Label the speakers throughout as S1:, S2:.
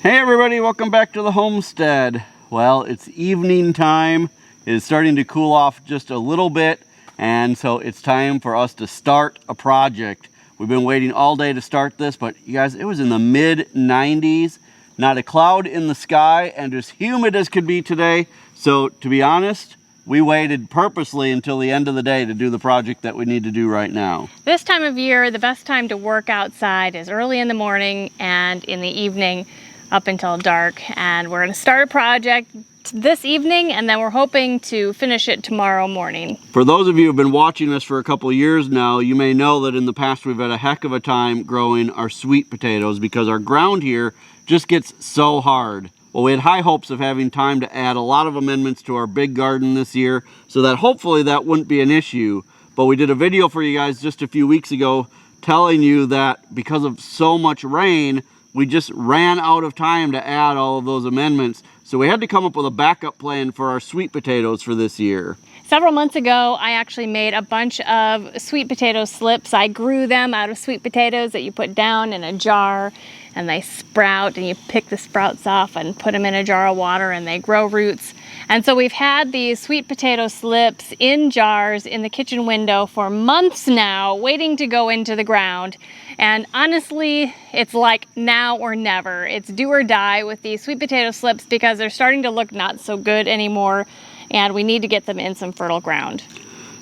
S1: Hey everybody, welcome back to the homestead. Well, it's evening time. It is starting to cool off just a little bit, and so it's time for us to start a project. We've been waiting all day to start this, but you guys, it was in the mid 90s, not a cloud in the sky, and as humid as could be today. So to be honest, we waited purposely until the end of the day to do the project that we need to do right now.
S2: This time of year, the best time to work outside is early in the morning and in the evening up until dark. And we're gonna start a project this evening, and then we're hoping to finish it tomorrow morning.
S1: For those of you who've been watching us for a couple of years now, you may know that in the past we've had a heck of a time growing our sweet potatoes because our ground here just gets so hard. Well, we had high hopes of having time to add a lot of amendments to our big garden this year, so that hopefully that wouldn't be an issue. But we did a video for you guys just a few weeks ago telling you that because of so much rain, we just ran out of time to add all of those amendments. So we had to come up with a backup plan for our sweet potatoes for this year.
S2: Several months ago, I actually made a bunch of sweet potato slips. I grew them out of sweet potatoes that you put down in a jar, and they sprout, and you pick the sprouts off and put them in a jar of water, and they grow roots. And so we've had these sweet potato slips in jars in the kitchen window for months now, waiting to go into the ground. And honestly, it's like now or never. It's do or die with these sweet potato slips because they're starting to look not so good anymore, and we need to get them in some fertile ground.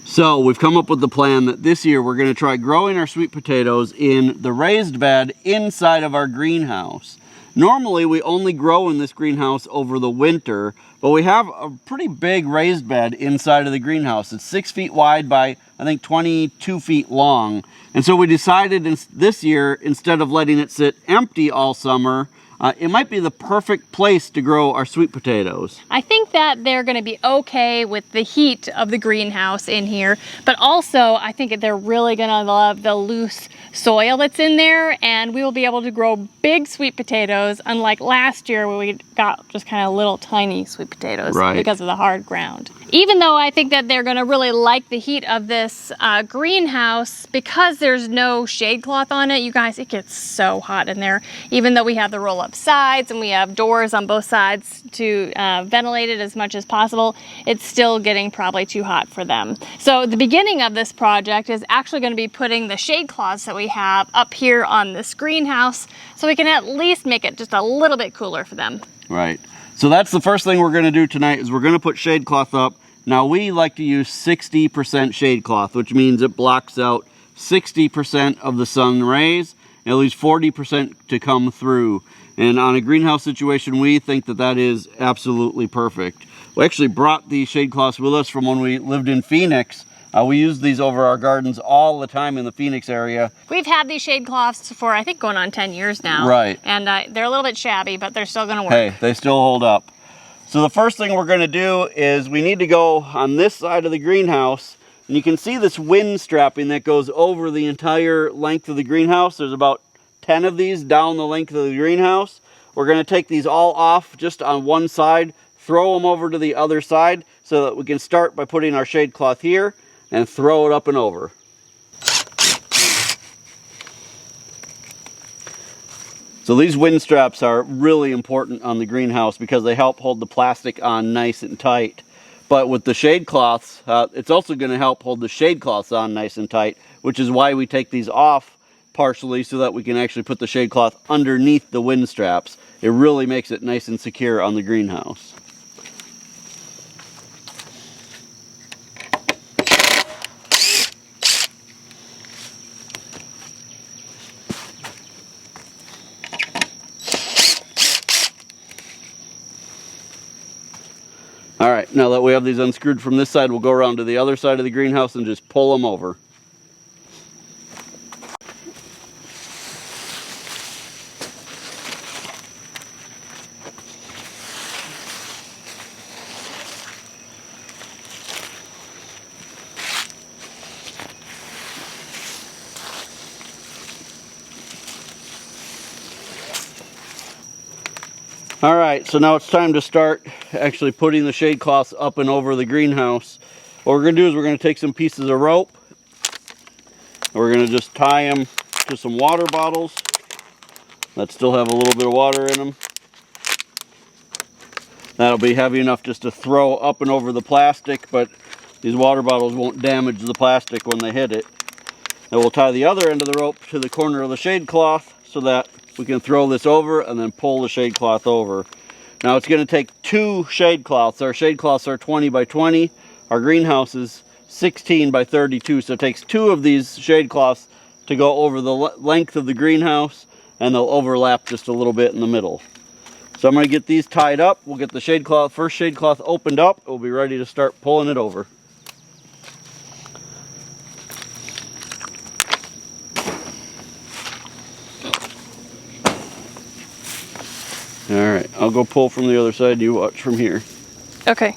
S1: So we've come up with the plan that this year we're going to try growing our sweet potatoes in the raised bed inside of our greenhouse. Normally we only grow in this greenhouse over the winter, but we have a pretty big raised bed inside of the greenhouse. It's 6 feet wide by I think 22 feet long. And so we decided this year, instead of letting it sit empty all summer, it might be the perfect place to grow our sweet potatoes.
S2: I think that they're going to be okay with the heat of the greenhouse in here, but also I think they're really going to love the loose soil that's in there, and we will be able to grow big sweet potatoes, unlike last year where we got just kind of little tiny sweet potatoes because of the hard ground. Even though I think that they're going to really like the heat of this greenhouse, because there's no shade cloth on it, you guys, it gets so hot in there. Even though we have the roll-up sides and we have doors on both sides to ventilate it as much as possible, it's still getting probably too hot for them. So the beginning of this project is actually going to be putting the shade cloths that we have up here on this greenhouse, so we can at least make it just a little bit cooler for them.
S1: Right. So that's the first thing we're going to do tonight, is we're going to put shade cloth up. Now we like to use 60% shade cloth, which means it blocks out 60% of the sun rays and leaves 40% to come through. And on a greenhouse situation, we think that that is absolutely perfect. We actually brought these shade cloths with us from when we lived in Phoenix. We use these over our gardens all the time in the Phoenix area.
S2: We've had these shade cloths for, I think, going on 10 years now.
S1: Right.
S2: And they're a little bit shabby, but they're still going to work.
S1: Hey, they still hold up. So the first thing we're going to do is we need to go on this side of the greenhouse, and you can see this wind strapping that goes over the entire length of the greenhouse. There's about 10 of these down the length of the greenhouse. We're going to take these all off just on one side, throw them over to the other side so that we can start by putting our shade cloth here and throw it up and over. So these wind straps are really important on the greenhouse because they help hold the plastic on nice and tight. But with the shade cloths, it's also going to help hold the shade cloths on nice and tight, which is why we take these off partially so that we can actually put the shade cloth underneath the wind straps. It really makes it nice and secure on the greenhouse. All right, now that we have these unscrewed from this side, we'll go around to the other side of the greenhouse and just pull them over. All right, so now it's time to start actually putting the shade cloths up and over the greenhouse. What we're gonna do is we're gonna take some pieces of rope, and we're gonna just tie them to some water bottles that still have a little bit of water in them. That'll be heavy enough just to throw up and over the plastic, but these water bottles won't damage the plastic when they hit it. And we'll tie the other end of the rope to the corner of the shade cloth so that we can throw this over and then pull the shade cloth over. Now it's going to take 2 shade cloths. Our shade cloths are 20 by 20. Our greenhouse is 16 by 32. So it takes 2 of these shade cloths to go over the length of the greenhouse, and they'll overlap just a little bit in the middle. So I'm going to get these tied up. We'll get the shade cloth, first shade cloth opened up. We'll be ready to start pulling it over. All right, I'll go pull from the other side. You watch from here.
S2: Okay.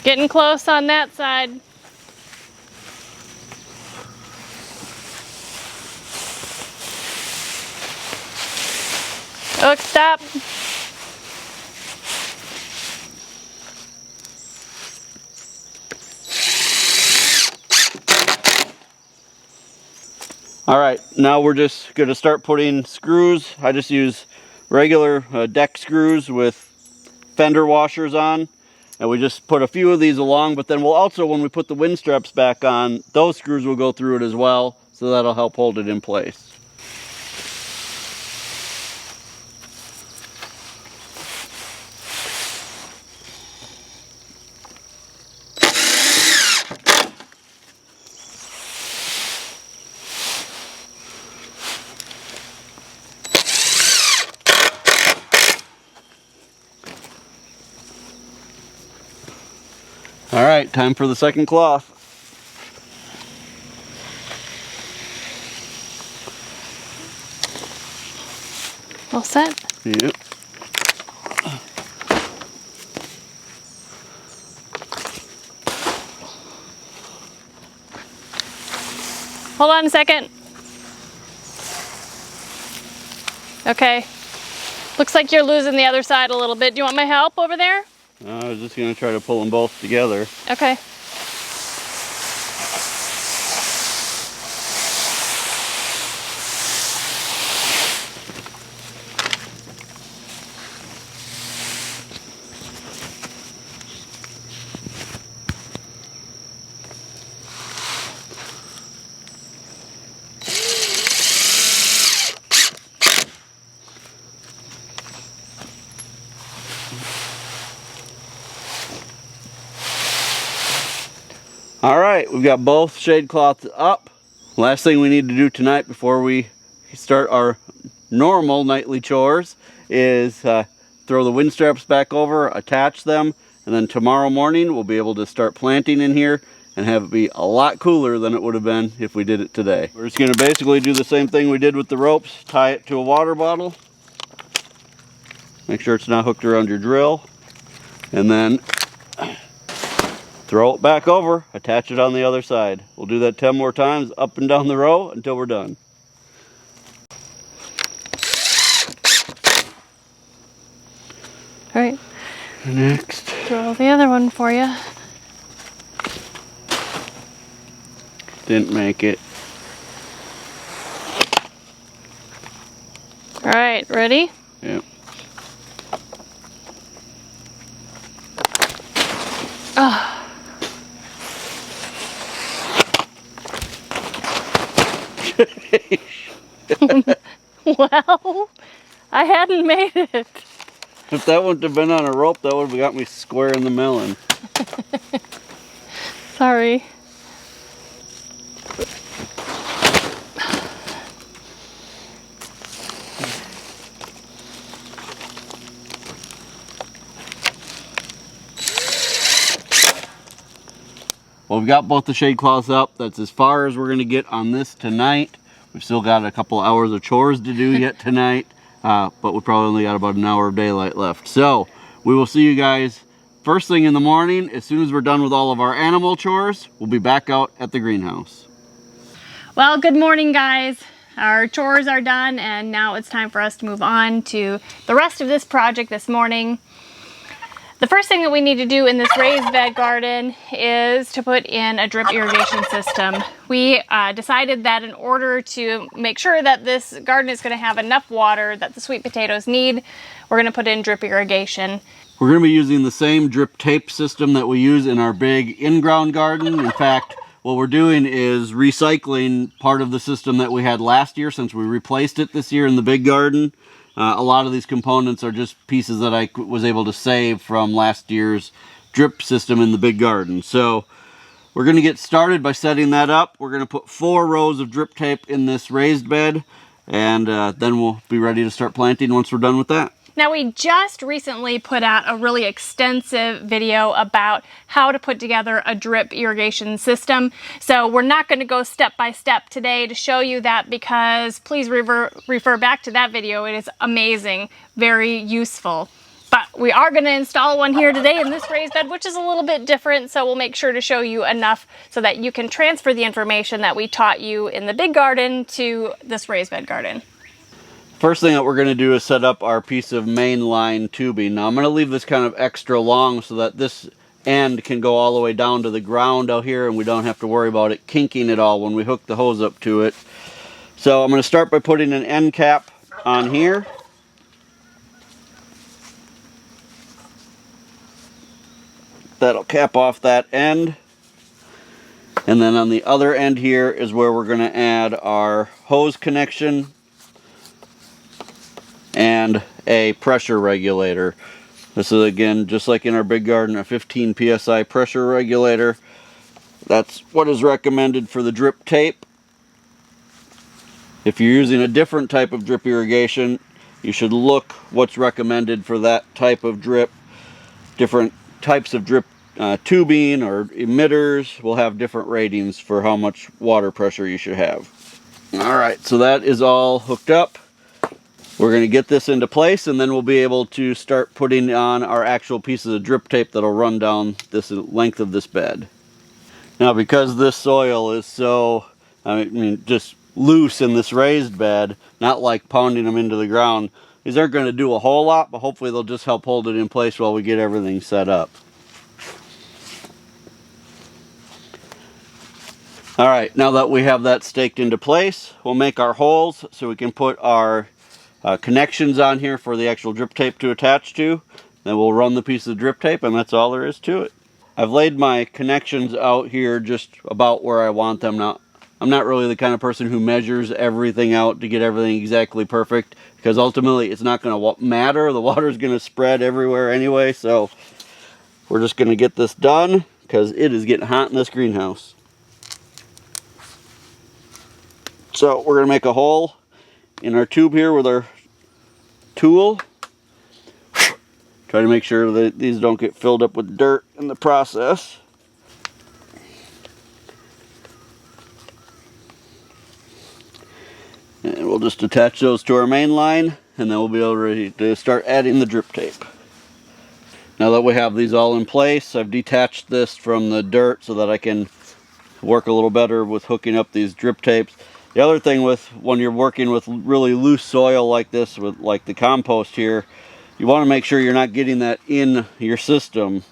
S2: Getting close on that side. Oh, stop.
S1: All right, now we're just going to start putting screws. I just use regular deck screws with fender washers on. And we just put a few of these along, but then we'll also, when we put the wind straps back on, those screws will go through it as well, so that'll help hold it in place. All right, time for the second cloth.
S2: All set?
S1: Yep.
S2: Hold on a second. Okay. Looks like you're losing the other side a little bit. Do you want my help over there?
S1: I was just going to try to pull them both together.
S2: Okay.
S1: All right, we've got both shade cloths up. Last thing we need to do tonight before we start our normal nightly chores is throw the wind straps back over, attach them, and then tomorrow morning we'll be able to start planting in here and have it be a lot cooler than it would have been if we did it today. We're just going to basically do the same thing we did with the ropes, tie it to a water bottle, make sure it's not hooked around your drill, and then throw it back over, attach it on the other side. We'll do that 10 more times up and down the row until we're done.
S2: All right.
S1: Next.
S2: Throw the other one for you.
S1: Didn't make it.
S2: All right, ready?
S1: Yep.
S2: Oh. Well, I hadn't made it.
S1: If that wouldn't have been on a rope, that would have got me square in the melon.
S2: Sorry.
S1: Well, we've got both the shade cloths up. That's as far as we're going to get on this tonight. We've still got a couple hours of chores to do yet tonight, but we probably only got about an hour of daylight left. So we will see you guys first thing in the morning. As soon as we're done with all of our animal chores, we'll be back out at the greenhouse.
S2: Well, good morning, guys. our chores are done, and now it's time for us to move on to the rest of this project this morning. The first thing that we need to do in this raised bed garden is to put in a drip irrigation system. We decided that in order to make sure that this garden is going to have enough water that the sweet potatoes need, we're going to put in drip irrigation.
S1: We're going to be using the same drip tape system that we use in our big in-ground garden. In fact, what we're doing is recycling part of the system that we had last year since we replaced it this year in the big garden. A lot of these components are just pieces that I was able to save from last year's drip system in the big garden. So we're going to get started by setting that up. We're going to put 4 rows of drip tape in this raised bed, and then we'll be ready to start planting once we're done with that.
S2: Now, we just recently put out a really extensive video about how to put together a drip irrigation system. So we're not going to go step by step today to show you that, because please refer back to that video. It is amazing, very useful. But we are going to install one here today in this raised bed, which is a little bit different. So we'll make sure to show you enough so that you can transfer the information that we taught you in the big garden to this raised bed garden.
S1: First thing that we're going to do is set up our piece of main line tubing. Now I'm going to leave this kind of extra long so that this end can go all the way down to the ground out here, and we don't have to worry about it kinking at all when we hook the hose up to it. So I'm going to start by putting an end cap on here. That'll cap off that end. And then on the other end here is where we're going to add our hose connection and a pressure regulator. This is, again, just like in our big garden, a 15 psi pressure regulator. That's what is recommended for the drip tape. If you're using a different type of drip irrigation, you should look what's recommended for that type of drip. Different types of drip tubing or emitters will have different ratings for how much water pressure you should have. Alright, so that is all hooked up. We're going to get this into place, and then we'll be able to start putting on our actual pieces of drip tape that'll run down this length of this bed. Now, because this soil is so, just loose in this raised bed, not like pounding them into the ground, these aren't going to do a whole lot, but hopefully they'll just help hold it in place while we get everything set up. Alright, now that we have that staked into place, we'll make our holes so we can put our connections on here for the actual drip tape to attach to. Then we'll run the piece of drip tape, and that's all there is to it. I've laid my connections out here just about where I want them. Now, I'm not really the kind of person who measures everything out to get everything exactly perfect, because ultimately it's not going to matter. The water is going to spread everywhere anyway, so we're just going to get this done because it is getting hot in this greenhouse. So we're going to make a hole in our tube here with our tool. Try to make sure that these don't get filled up with dirt in the process. And we'll just attach those to our main line, and then we'll be ready to start adding the drip tape. Now that we have these all in place, I've detached this from the dirt so that I can work a little better with hooking up these drip tapes. The other thing with when you're working with really loose soil like this, with like the compost here, you want to make sure you're not getting that in your system.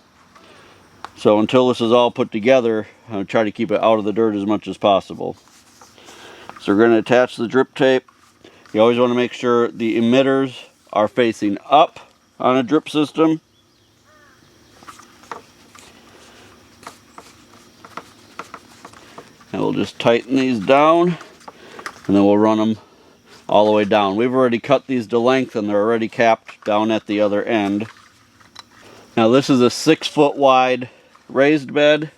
S1: So until this is all put together, I'll try to keep it out of the dirt as much as possible. So we're going to attach the drip tape. You always want to make sure the emitters are facing up on a drip system. And we'll just tighten these down, and then we'll run them all the way down. We've already cut these to length, and they're already capped down at the other end. Now this is a 6-foot wide raised bed,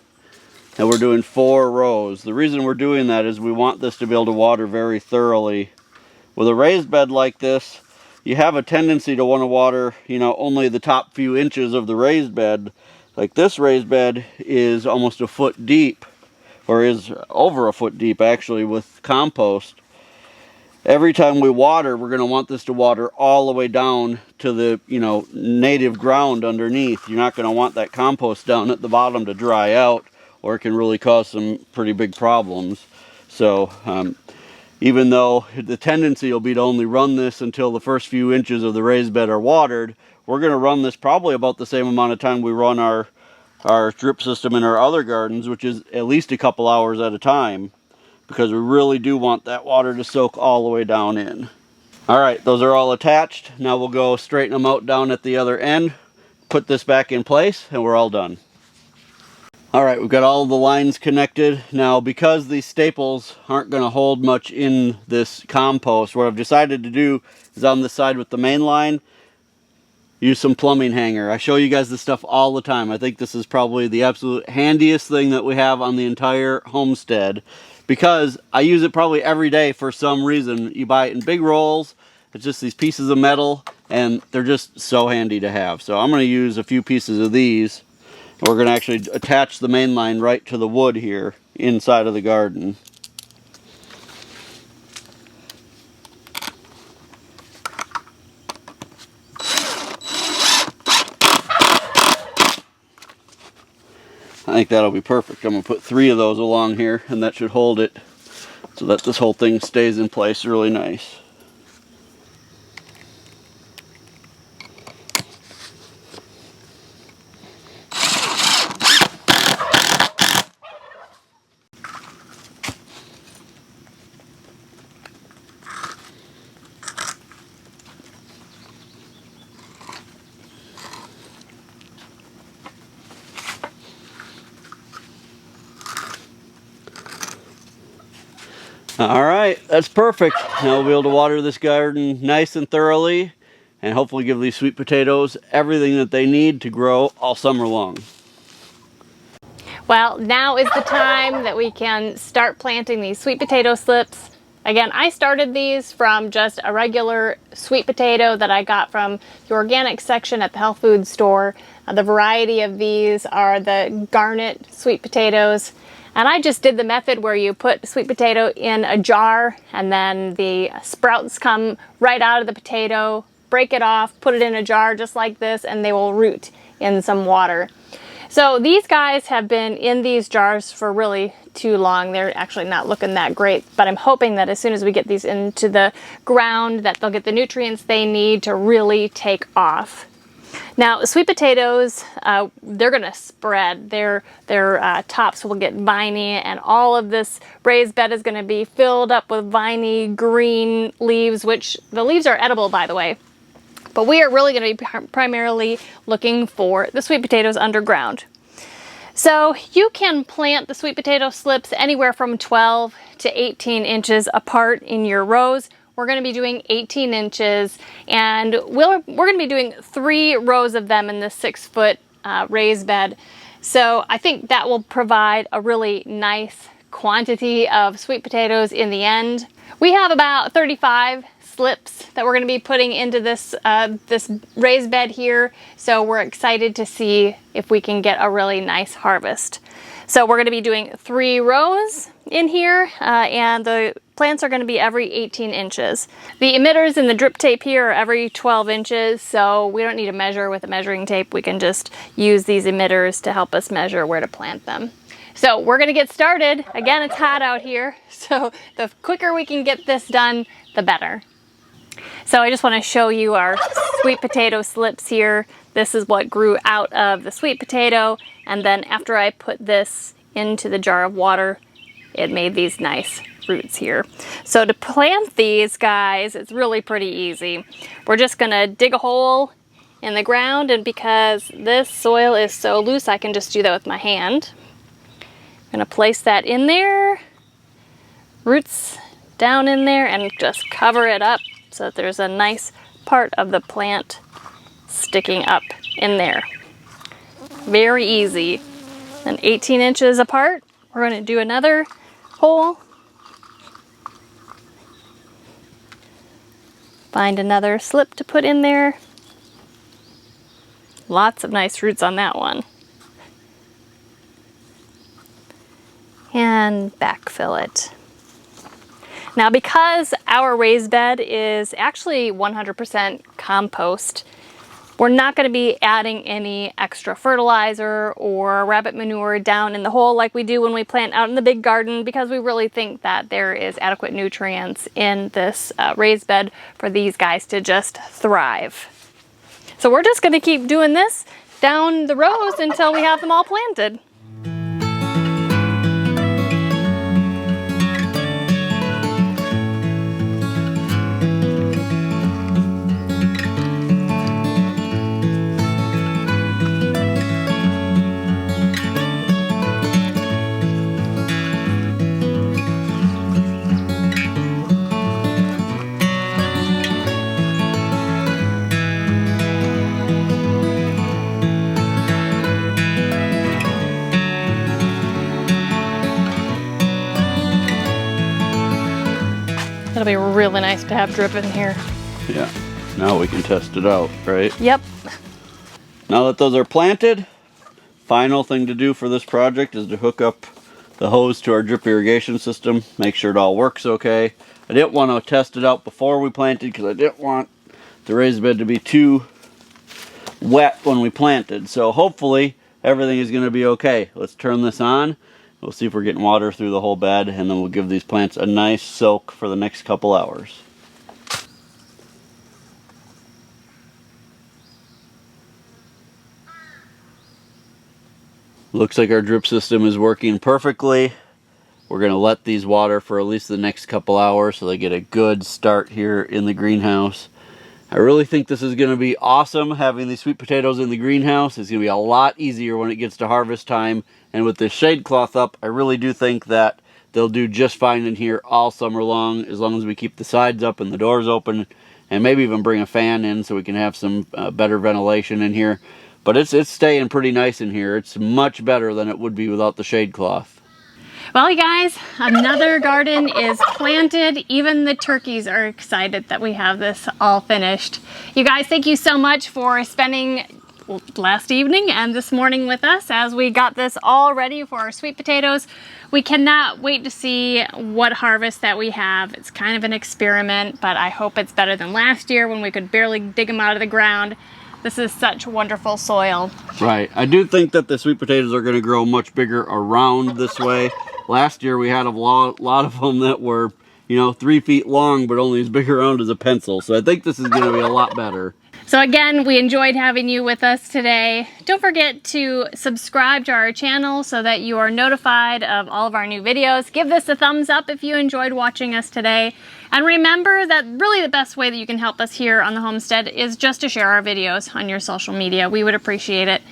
S1: and we're doing 4 rows. The reason we're doing that is we want this to be able to water very thoroughly. With a raised bed like this, you have a tendency to want to water, only the top few inches of the raised bed. Like this raised bed is almost a foot deep, or is over a foot deep actually, with compost. Every time we water, we're going to want this to water all the way down to the native ground underneath. You're not going to want that compost down at the bottom to dry out, or it can really cause some pretty big problems. So even though the tendency will be to only run this until the first few inches of the raised bed are watered. We're going to run this probably about the same amount of time we run our drip system in our other gardens, which is at least a couple hours at a time, because we really do want that water to soak all the way down in. All right, those are all attached. Now we'll go straighten them out down at the other end, put this back in place, and we're all done. All right, we've got all the lines connected. Now, because these staples aren't going to hold much in this compost, what I've decided to do is on the side with the main line, use some plumbing hanger. I show you guys this stuff all the time. I think this is probably the absolute handiest thing that we have on the entire homestead, because I use it probably every day for some reason. You buy it in big rolls. It's just these pieces of metal, and they're just so handy to have. So I'm going to use a few pieces of these. We're going to actually attach the main line right to the wood here inside of the garden. I think that'll be perfect. I'm going to put 3 of those along here, and that should hold it so that this whole thing stays in place really nice. All right, that's perfect. Now we'll be able to water this garden nice and thoroughly, and hopefully give these sweet potatoes everything that they need to grow all summer long.
S2: Well, now is the time that we can start planting these sweet potato slips. Again, I started these from just a regular sweet potato that I got from the organic section at the health food store. The variety of these are the garnet sweet potatoes. And I just did the method where you put sweet potato in a jar, and then the sprouts come right out of the potato, break it off, put it in a jar just like this, and they will root in some water. So these guys have been in these jars for really too long. They're actually not looking that great, but I'm hoping that as soon as we get these into the ground that they'll get the nutrients they need to really take off. Now, sweet potatoes, they're going to spread. Their tops will get viney, and all of this raised bed is going to be filled up with viney green leaves, which the leaves are edible, by the way. But we are really going to be primarily looking for the sweet potatoes underground. So you can plant the sweet potato slips anywhere from 12 to 18 inches apart in your rows. We're going to be doing 18 inches, and we're going to be doing 3 rows of them in this 6-foot raised bed. So I think that will provide a really nice quantity of sweet potatoes in the end. We have about 35 slips that we're going to be putting into this this raised bed here, so we're excited to see if we can get a really nice harvest. So we're going to be doing 3 rows in here, and the plants are going to be every 18 inches. The emitters and the drip tape here are every 12 inches, so we don't need to measure with a measuring tape. We can just use these emitters to help us measure where to plant them. So we're going to get started. Again, it's hot out here, so the quicker we can get this done, the better. So I just want to show you our sweet potato slips here. This is what grew out of the sweet potato, and then after I put this into the jar of water, it made these nice roots here. So to plant these guys, it's really pretty easy. We're just going to dig a hole in the ground, and because this soil is so loose, I can just do that with my hand. I'm going to place that in there, roots down in there, and just cover it up so that there's a nice part of the plant sticking up in there. Very easy. And 18 inches apart, we're going to do another hole. Find another slip to put in there. Lots of nice roots on that one. And backfill it. Now, because our raised bed is actually 100% compost, We're not going to be adding any extra fertilizer or rabbit manure down in the hole like we do when we plant out in the big garden, because we really think that there is adequate nutrients in this raised bed for these guys to just thrive. So we're just going to keep doing this down the rows until we have them all planted. It'll be really nice to have drip in here.
S1: Yeah, now we can test it out, right?
S2: Yep.
S1: Now that those are planted, final thing to do for this project is to hook up the hose to our drip irrigation system, make sure it all works okay. I didn't want to test it out before we planted because I didn't want the raised bed to be too wet when we planted. So hopefully everything is going to be okay. Let's turn this on. We'll see if we're getting water through the whole bed, and then we'll give these plants a nice soak for the next couple hours. Looks like our drip system is working perfectly. We're going to let these water for at least the next couple hours so they get a good start here in the greenhouse. I really think this is going to be awesome, having these sweet potatoes in the greenhouse. It's going to be a lot easier when it gets to harvest time. And with this shade cloth up, I really do think that they'll do just fine in here all summer long as we keep the sides up and the doors open, and maybe even bring a fan in so we can have some better ventilation in here. But it's staying pretty nice in here. It's much better than it would be without the shade cloth.
S2: Well, you guys, another garden is planted. Even the turkeys are excited that we have this all finished. You guys, thank you so much for spending last evening and this morning with us as we got this all ready for our sweet potatoes. We cannot wait to see what harvest that we have. It's kind of an experiment, but I hope it's better than last year when we could barely dig them out of the ground. This is such wonderful soil.
S1: Right. I do think that the sweet potatoes are going to grow much bigger around this way. Last year we had a lot of them that were, 3 feet long, but only as big around as a pencil. So I think this is going to be a lot better.
S2: So again, we enjoyed having you with us today. Don't forget to subscribe to our channel so that you are notified of all of our new videos. Give this a thumbs up if you enjoyed watching us today. And remember that really the best way that you can help us here on the Homestead is just to share our videos on your social media. We would appreciate it.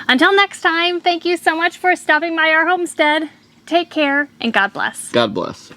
S2: Until next time, thank you so much for stopping by our homestead. Take care and God bless.
S1: God bless.